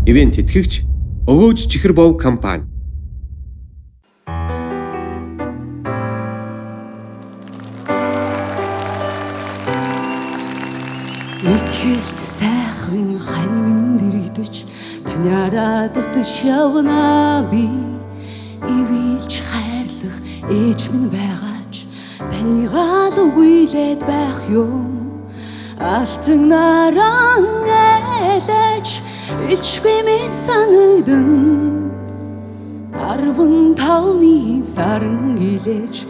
ивент тэтгэгч Өвөөж Чихэр Бов компани. Итгэлт сайхан хань минь дэрэгдэж таняраа дутаж явна би ивэлж хайрлах ээж минь байгаач таньгаа л үгүйлээд байх юм алтан наран элэж ичгүй мэд санагдан 15-ны саран илэж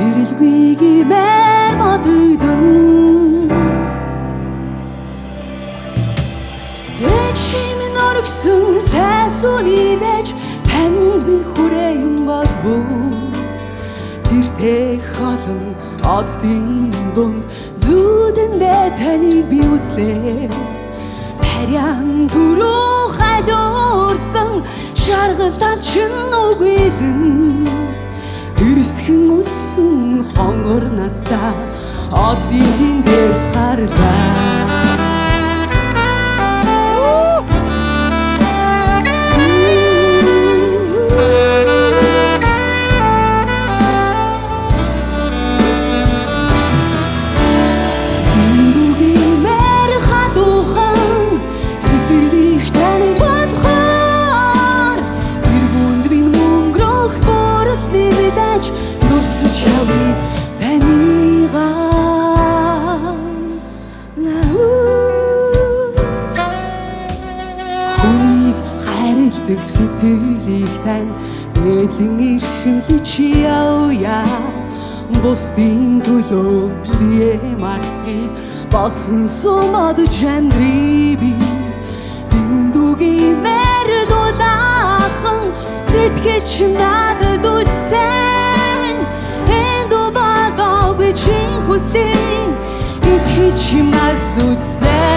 ирэлгүй гимээр модойдон Ээжийн оргисон сайсууны дэж танд минь хүрээ юм болов тэртэй холон оддын дунд зүудэндээ таныг би үзлээ Тарян дөрөө халуурсан шаргалтал чин үгүйлэн Ирсхэн өссөн хонгор насаа оддын дэс харлаа Сэтгэлийг тань эдлэн эрхэмлэж явъя Бусдын төлөө бие мартахыг болсон сумад жандрий би Дэндүгийн мэр дулаахан сэтгэлч надад үлсэн Эндүү бадаагүй чин хүслэн итгэж мас үлсэн